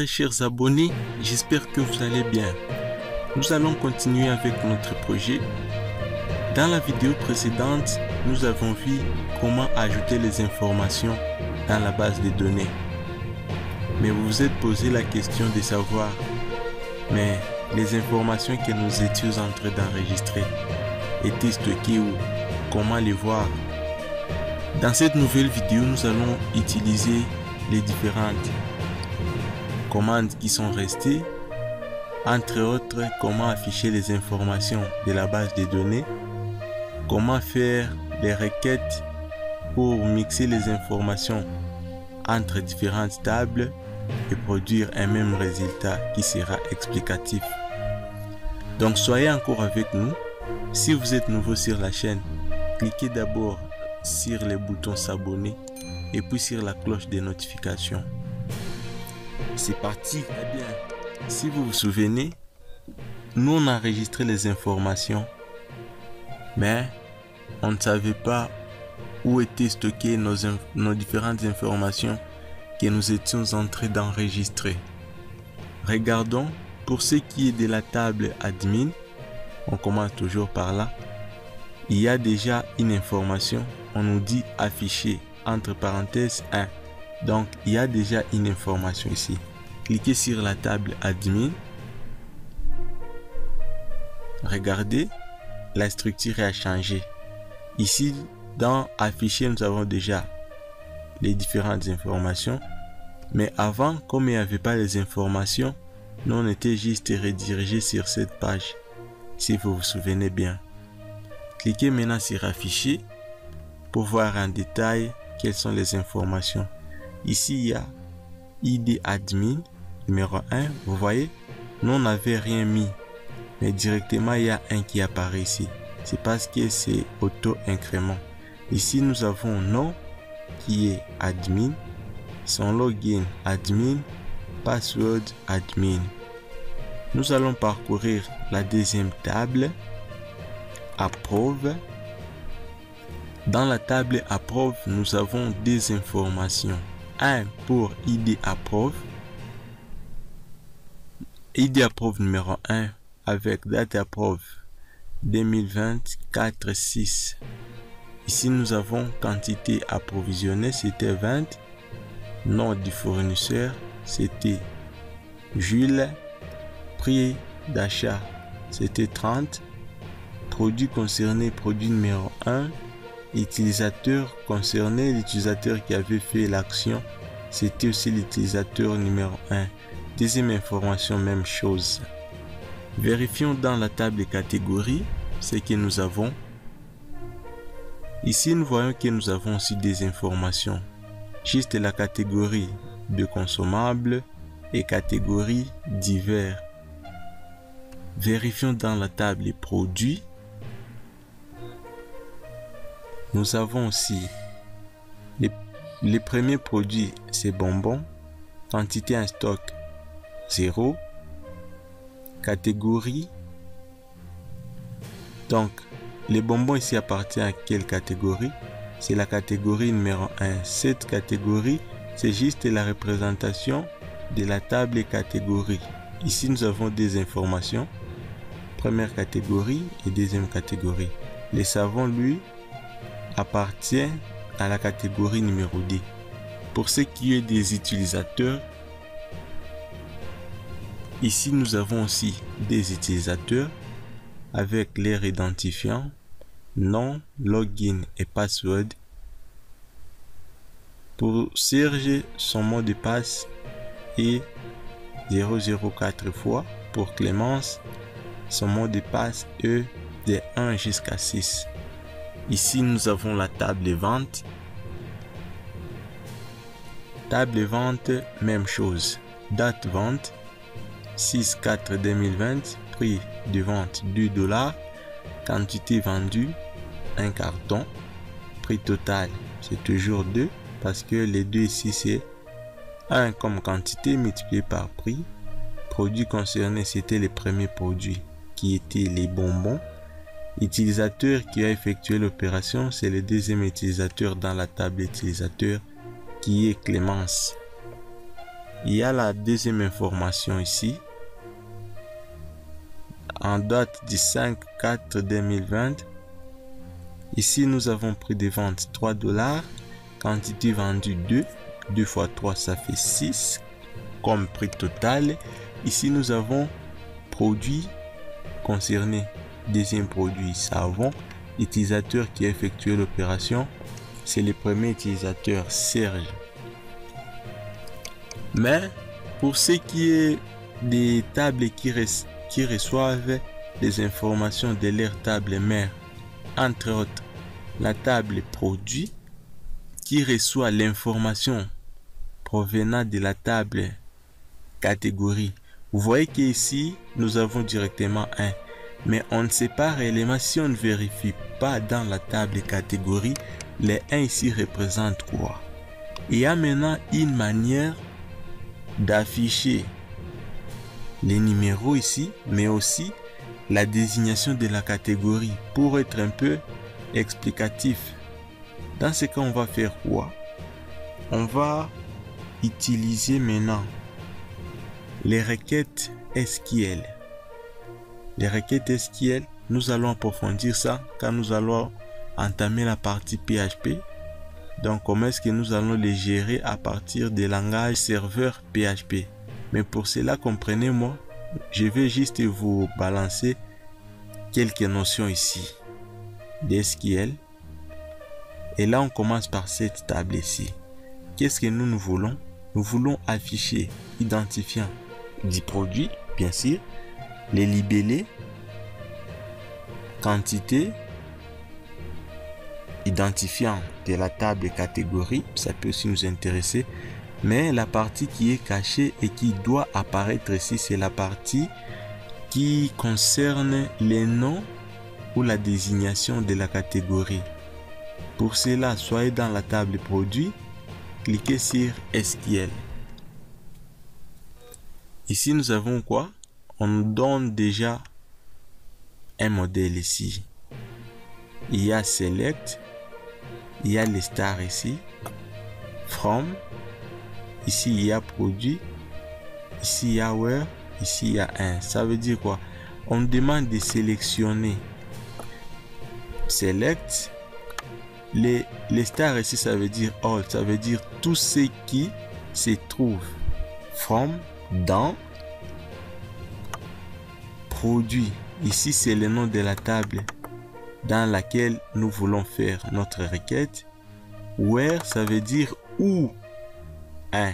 chers abonnés, j'espère que vous allez bien. Nous allons continuer avec notre projet. Dans la vidéo précédente, nous avons vu comment ajouter les informations dans la base de données. Mais vous vous êtes posé la question de savoir, mais les informations que nous étions en train d'enregistrer étaient stockées où? Comment les voir? Dans cette nouvelle vidéo, nous allons utiliser les différentes commandes qui sont restées, entre autres comment afficher les informations de la base de données, comment faire les requêtes pour mixer les informations entre différentes tables et produire un même résultat qui sera explicatif. Donc soyez encore avec nous. Si vous êtes nouveau sur la chaîne, cliquez d'abord sur le bouton s'abonner et puis sur la cloche des notifications. C'est parti. Eh bien, si vous vous souvenez, nous on a enregistré les informations, mais on ne savait pas où étaient stockées nos différentes informations que nous étions en train d'enregistrer. Regardons, pour ce qui est de la table admin, on commence toujours par là. Il y a déjà une information, on nous dit afficher entre parenthèses 1. Donc il y a déjà une information ici. Cliquez sur la table admin. Regardez, la structure a changé. Ici, dans afficher, nous avons déjà les différentes informations. Mais avant, comme il n'y avait pas les informations, nous on était juste redirigé sur cette page. Si vous vous souvenez bien. Cliquez maintenant sur afficher pour voir en détail quelles sont les informations. Ici, il y a ID admin numéro 1. Vous voyez, nous on n'avait rien mis. Mais directement, il y a un qui apparaît ici. C'est parce que c'est auto-incrément. Ici, nous avons nom qui est admin, son login admin, password admin. Nous allons parcourir la deuxième table, approve. Dans la table approve, nous avons des informations. Un pour ID approve. ID approve numéro 1 avec date approve 2024-6. Ici, nous avons quantité approvisionnée, c'était 20. Nom du fournisseur, c'était Jules. Prix d'achat, c'était 30. Produit concerné, produit numéro 1. Utilisateur concerné, l'utilisateur qui avait fait l'action, c'était aussi l'utilisateur numéro 1. Deuxième information, même chose. Vérifions dans la table de catégories ce que nous avons. Ici, nous voyons que nous avons aussi des informations. Juste la catégorie de consommables et catégorie divers. Vérifions dans la table les produits. Nous avons aussi les premiers produits, c'est bonbons. Quantité en stock 0. Catégorie. Donc, les bonbons ici appartiennent à quelle catégorie? C'est la catégorie numéro 1. Cette catégorie, c'est juste la représentation de la table des catégories. Ici, nous avons des informations. Première catégorie et deuxième catégorie. Les savons, lui, appartient à la catégorie numéro 2. Pour ce qui est des utilisateurs, ici nous avons aussi des utilisateurs avec leur identifiant, nom, login et password. Pour Serge, son mot de passe est 004 fois. Pour Clémence, son mot de passe est de 1 jusqu'à 6. Ici, nous avons la table de vente. Table de vente, même chose. Date vente, 6/4/2020. Prix de vente, $2. Quantité vendue, 1 carton. Prix total, c'est toujours 2. Parce que les deux ici, c'est 1 comme quantité multiplié par prix. Produit concerné, c'était les premiers produits qui étaient les bonbons. Utilisateur qui a effectué l'opération, c'est le deuxième utilisateur dans la table utilisateur qui est Clémence. Il y a la deuxième information ici. En date du 5/4/2020. Ici, nous avons prix de vente $3. Quantité vendue 2. 2 fois 3, ça fait 6 comme prix total. Ici, nous avons produit concerné. Deuxième produit, savon. Utilisateur qui a effectué l'opération, c'est le premier utilisateur, Serge. Mais pour ce qui est des tables qui reçoivent des informations de leur table mère, entre autres la table produit qui reçoit l'information provenant de la table catégorie. Vous voyez qu'ici nous avons directement 1, mais on ne sait pas réellement si on ne vérifie pas dans la table catégorie. Les 1 ici représentent quoi? Il y a maintenant une manière d'afficher les numéros ici, mais aussi la désignation de la catégorie pour être un peu explicatif. Dans ce cas, on va faire quoi? On va utiliser maintenant les requêtes SQL. Les requêtes SQL, nous allons approfondir ça quand nous allons entamer la partie PHP. Donc, comment est-ce que nous allons les gérer à partir des langages serveurs PHP? Mais pour cela, comprenez-moi, je vais juste vous balancer quelques notions ici d'SQL. Et là, on commence par cette table ici. Qu'est-ce que nous voulons? Nous voulons afficher identifiant du produit, bien sûr, les libellés, quantité, identifiant de la table catégorie, ça peut aussi nous intéresser, mais la partie qui est cachée et qui doit apparaître ici, c'est la partie qui concerne les noms ou la désignation de la catégorie. Pour cela, soyez dans la table produit, cliquez sur SQL. Ici, nous avons quoi? On nous donne déjà un modèle ici. Il y a Select, il y a les stars ici, From, ici il y a Produit, ici il y a Where, ici il y a 1. Ça veut dire quoi? On demande de sélectionner Select. Les stars ici, ça veut dire All, ça veut dire tout ce qui se trouve From, dans, Produit. Ici, c'est le nom de la table dans laquelle nous voulons faire notre requête. Where, ça veut dire où. 1.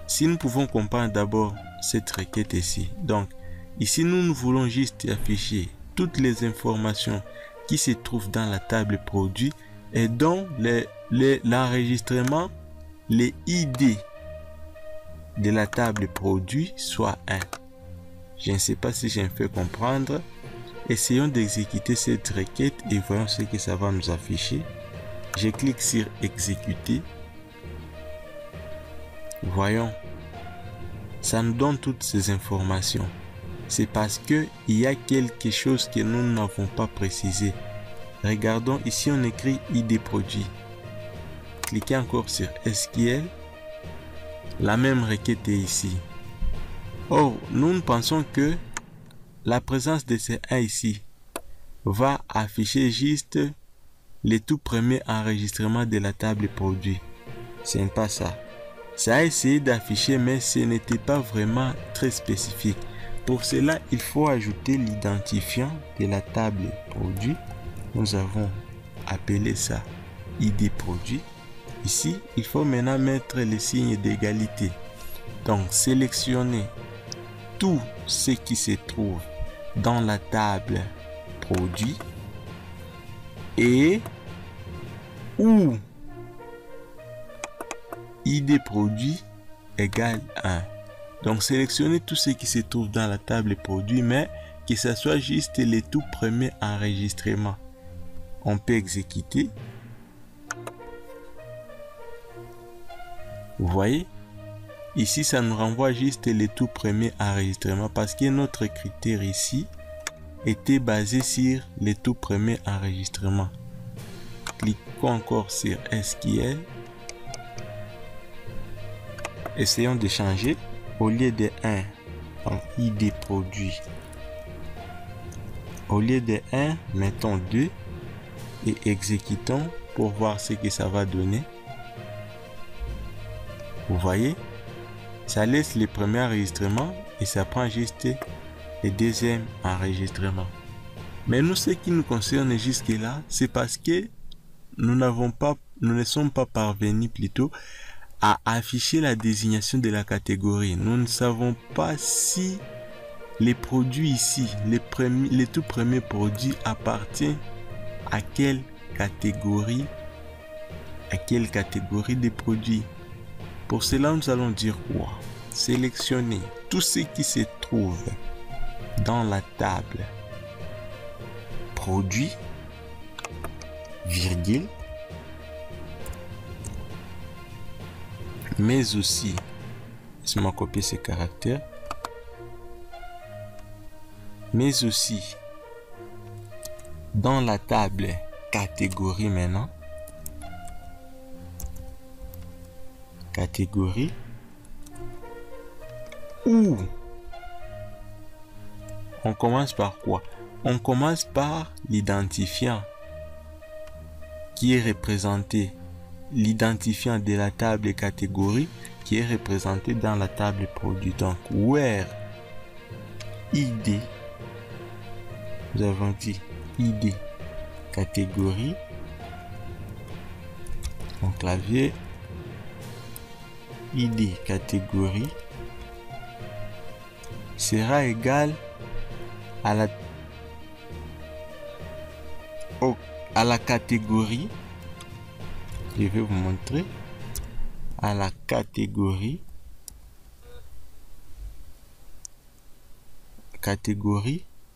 Si nous pouvons comprendre d'abord cette requête ici. Donc, ici, nous voulons juste afficher toutes les informations qui se trouvent dans la table produit et dont l'enregistrement, les ID de la table produit soit 1. Je ne sais pas si j'ai fait comprendre. Essayons d'exécuter cette requête et voyons ce que ça va nous afficher. Je clique sur exécuter. Voyons. Ça nous donne toutes ces informations. C'est parce que il y a quelque chose que nous n'avons pas précisé. Regardons ici, on écrit ID produit. Cliquez encore sur SQL. La même requête est ici. Or, nous pensons que la présence de ces 1 ici va afficher juste le tout premier enregistrement de la table produit. Ce n'est pas ça. Ça a essayé d'afficher, mais ce n'était pas vraiment très spécifique. Pour cela, il faut ajouter l'identifiant de la table produit. Nous avons appelé ça ID produit. Ici, il faut maintenant mettre le signe d'égalité. Donc, sélectionnez tout ce qui se trouve dans la table produit et où ID produit égale 1. Donc, sélectionnez tout ce qui se trouve dans la table produit, mais que ce soit juste les tout premiers enregistrements. On peut exécuter. Vous voyez? Ici, ça nous renvoie juste les tout premiers enregistrements parce que notre critère ici était basé sur les tout premiers enregistrements. Cliquons encore sur SQL. essayons de changer. Au lieu de 1, donc ID produit. Au lieu de 1, mettons 2 et exécutons pour voir ce que ça va donner. Vous voyez, ça laisse le premier enregistrement et ça prend juste le deuxième enregistrement. Mais nous, ce qui nous concerne jusque-là, c'est parce que nous ne sommes pas parvenus plutôt à afficher la désignation de la catégorie. Nous ne savons pas si les produits ici, les tout premiers produits appartiennent à quelle catégorie de produits. Pour cela, nous allons dire quoi? Sélectionner tout ce qui se trouve dans la table produit, virgule, mais aussi, laisse-moi copier ces caractères, mais aussi dans la table catégorie maintenant, catégorie, ou on commence par quoi? On commence par l'identifiant qui est représenté, l'identifiant de la table catégorie qui est représenté dans la table produit. Donc, where ID, nous avons dit ID catégorie, mon clavier, ID catégorie sera égal à la catégorie, je vais vous montrer, à la catégorie,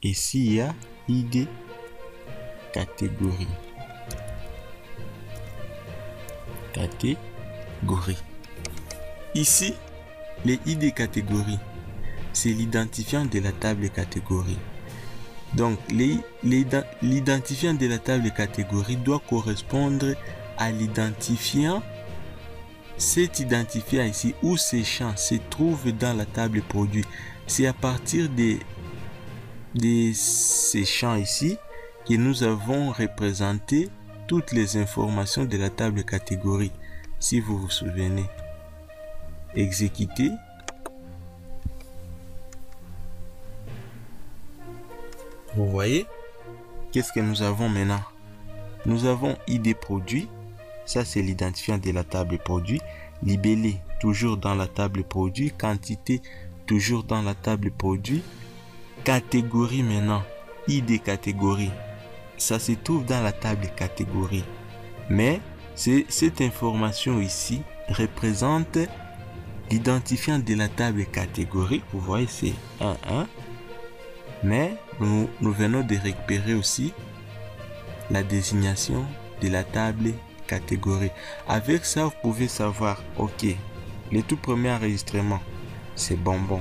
ici il y a ID catégorie, ici les ID catégorie, c'est l'identifiant de la table catégorie. Donc, l'identifiant de la table catégorie doit correspondre à l'identifiant. Cet identifiant ici, où ces champs se trouvent dans la table produit, c'est à partir de ces champs ici que nous avons représenté toutes les informations de la table catégorie. Si vous vous souvenez, exécuter. Vous voyez, qu'est-ce que nous avons maintenant? Nous avons ID produit, ça c'est l'identifiant de la table produit, libellé toujours dans la table produit, quantité toujours dans la table produit, catégorie maintenant, ID catégorie, ça se trouve dans la table catégorie, mais cette information ici représente l'identifiant de la table catégorie. Vous voyez, c'est 1. Mais nous venons de récupérer aussi la désignation de la table catégorie. Avec ça, vous pouvez savoir, ok, le tout premier enregistrement, c'est bonbon.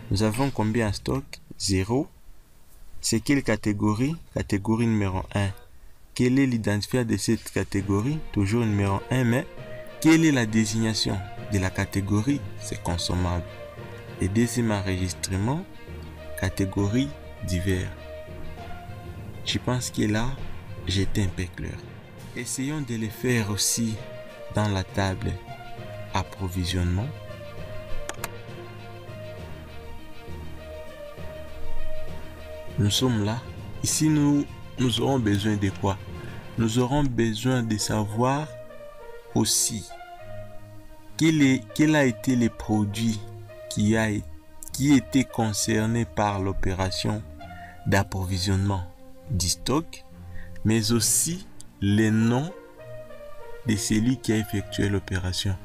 Nous avons combien en stock? 0. C'est quelle catégorie? Catégorie numéro 1. Quel est l'identifiant de cette catégorie? Toujours numéro 1, mais quelle est la désignation de la catégorie? C'est consommable. Et deuxième enregistrement, catégorie divers. Je pense que là, j'étais un peu clair. Essayons de le faire aussi dans la table approvisionnement. Nous sommes là. Ici, nous aurons besoin de quoi? Nous aurons besoin de savoir aussi quel a été le produit qui était concerné par l'opération d'approvisionnement du stock, mais aussi les noms de celui qui a effectué l'opération.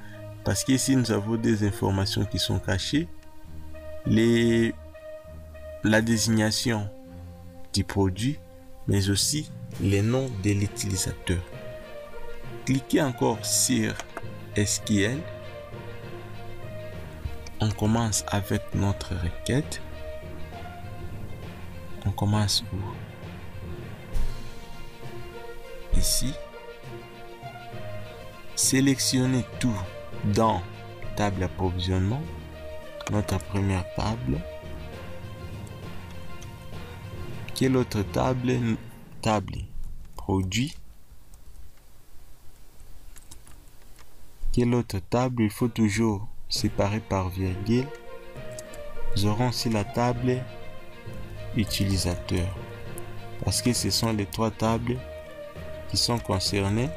Parce qu'ici, nous avons des informations qui sont cachées. La désignation du produit, mais aussi les noms de l'utilisateur. Cliquez encore sur SQL. On commence avec notre requête. On commence où? Ici. Sélectionnez tout dans table approvisionnement, notre première table. Quelle autre table? Table produit. Quelle autre table? Il faut toujours séparer par virgule. Nous aurons aussi la table utilisateur, parce que ce sont les trois tables qui sont concernées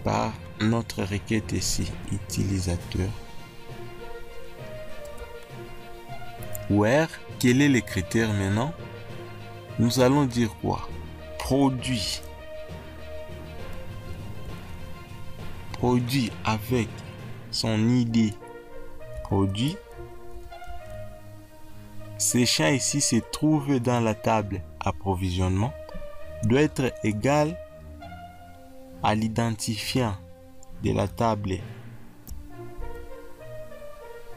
par notre requête ici, utilisateur. Where, quel est le critère maintenant? Nous allons dire quoi? Produit. Produit avec son ID produit. Ce champ ici se trouve dans la table approvisionnement, doit être égal à l'identifiant de la table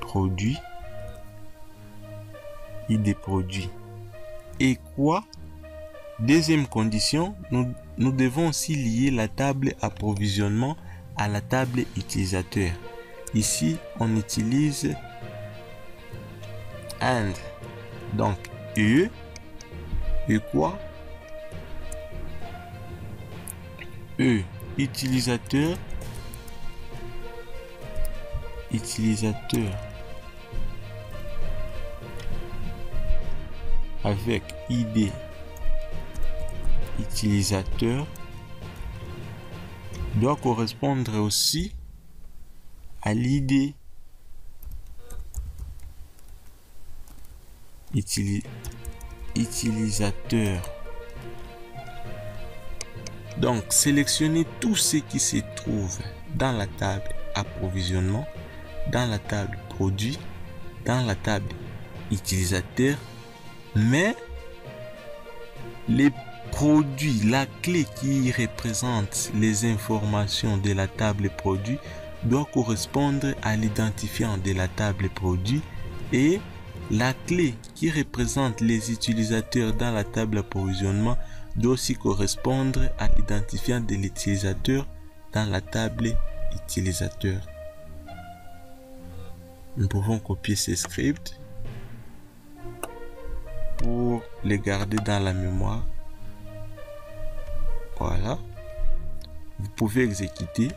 produit, ID produit. Et quoi? Deuxième condition, nous devons aussi lier la table approvisionnement à la table utilisateur. Ici, on utilise AND. Donc, et quoi? Utilisateur avec ID utilisateur doit correspondre aussi à l'ID utilisateur. Donc, sélectionnez tout ce qui se trouve dans la table approvisionnement, dans la table produit, dans la table utilisateur, mais les produits, la clé qui représente les informations de la table produit doit correspondre à l'identifiant de la table produit, et la clé qui représente les utilisateurs dans la table approvisionnement doit aussi correspondre à l'identifiant de l'utilisateur dans la table utilisateur. Nous pouvons copier ces scripts pour les garder dans la mémoire. Voilà. Vous pouvez exécuter.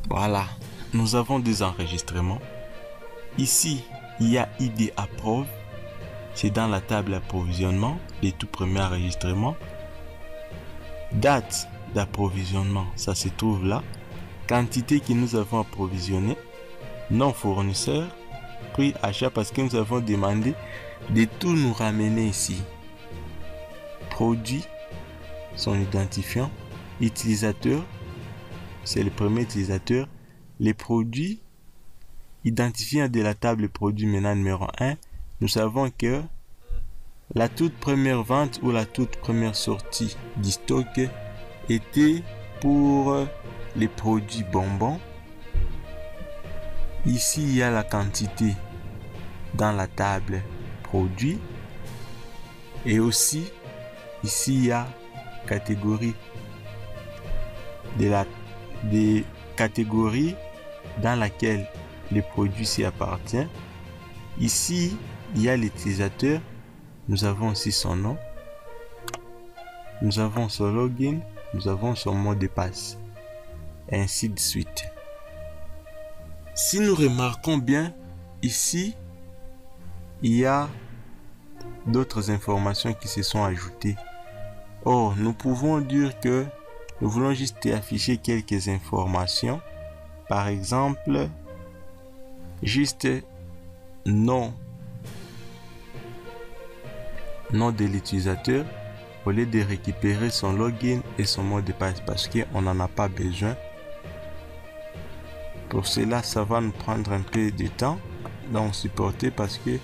Voilà. Nous avons des enregistrements. Ici, il y a ID approve. C'est dans la table approvisionnement, les tout premiers enregistrements. Date d'approvisionnement, ça se trouve là. Quantité que nous avons approvisionné. Non fournisseur. Prix achat, parce que nous avons demandé de tout nous ramener ici. Produit, son identifiant. Utilisateur, c'est le premier utilisateur. Les produits, identifiant de la table produit maintenant numéro 1. Nous savons que la toute première vente ou la toute première sortie du stock était pour les produits bonbons. Ici, il y a la quantité dans la table produit. Et aussi, ici, il y a catégorie des catégories dans laquelle les produits s'y appartient. Ici, il y a l'utilisateur. Nous avons aussi son nom. Nous avons son login. Nous avons son mot de passe. Et ainsi de suite. Si nous remarquons bien, ici, il y a d'autres informations qui se sont ajoutées. Or, nous pouvons dire que nous voulons juste afficher quelques informations. Par exemple, juste nom de l'utilisateur au lieu de récupérer son login et son mot de passe, parce qu'on n'en a pas besoin. Pour cela, ça va nous prendre un peu de temps donc supporter, parce que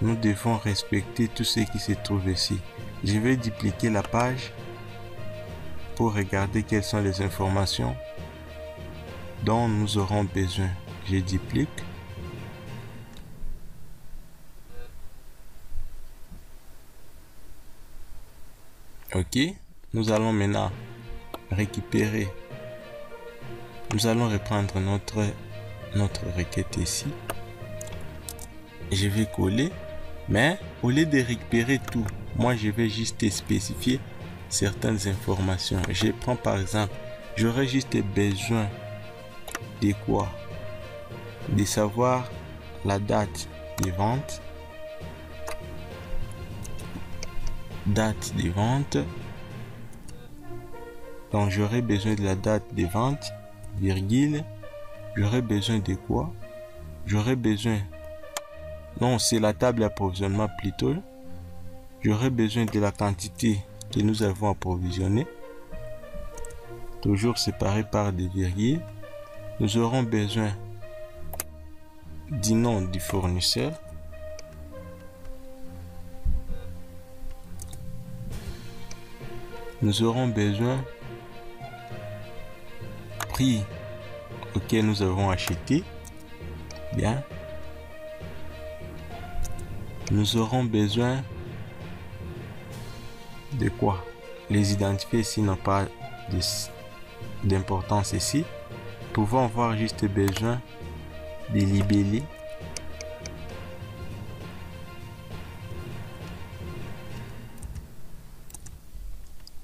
nous devons respecter tout ce qui se trouve ici. Je vais dupliquer la page pour regarder quelles sont les informations dont nous aurons besoin. Je duplique. Ok, nous allons maintenant récupérer. Nous allons reprendre notre requête ici. Je vais coller, mais au lieu de récupérer tout, moi je vais juste spécifier certaines informations. Je prends par exemple, j'aurais juste besoin de quoi? De savoir la date de vente. Date de vente. Donc j'aurais besoin de la date de vente, virgule. J'aurais besoin de quoi? J'aurais besoin... Non, c'est la table d'approvisionnement plutôt. J'aurais besoin de la quantité que nous avons approvisionné. Toujours séparé par des virgules. Nous aurons besoin du nom du fournisseur. Nous aurons besoin prix auquel nous avons acheté. Bien. Nous aurons besoin de quoi? Les identifier s'ils n'ont pas d'importance ici. Pouvons avoir juste besoin de libeller.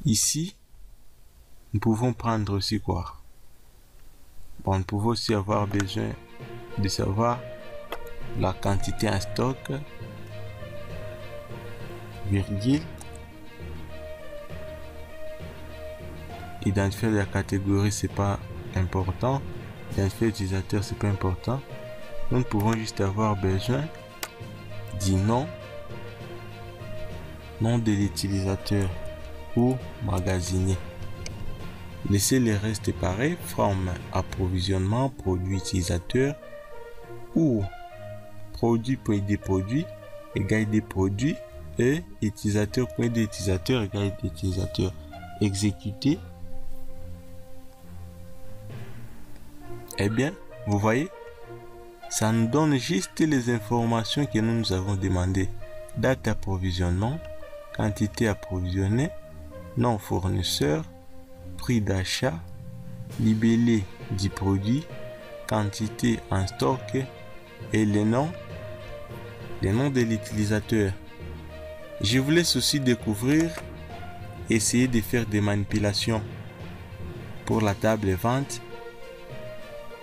Ici, nous pouvons prendre aussi quoi? Bon, nous pouvons aussi avoir besoin de savoir la quantité en stock, virgule, identifier la catégorie, c'est pas important, identifier l'utilisateur, c'est pas important. Nous pouvons juste avoir besoin du nom de l'utilisateur ou magasinier. Laissez les restes pareils, forme approvisionnement, produit utilisateur ou produit.id produit égale des produits et utilisateur.id utilisateur égale des utilisateurs. Exécuter. Eh bien, vous voyez, ça nous donne juste les informations que nous avons demandées. Date d'approvisionnement, quantité approvisionnée, nom fournisseur, prix d'achat, libellé du produit, quantité en stock et le nom de l'utilisateur. Je vous laisse aussi découvrir, essayer de faire des manipulations pour la table de vente.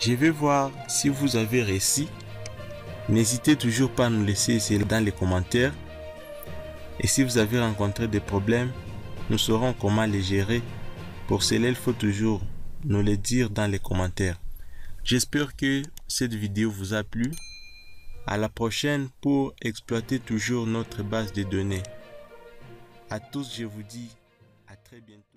Je vais voir si vous avez réussi. N'hésitez toujours pas à nous laisser essayer dans les commentaires. Et si vous avez rencontré des problèmes, nous saurons comment les gérer. Pour cela, il faut toujours nous le dire dans les commentaires. J'espère que cette vidéo vous a plu. À la prochaine pour exploiter toujours notre base de données. À tous, je vous dis à très bientôt.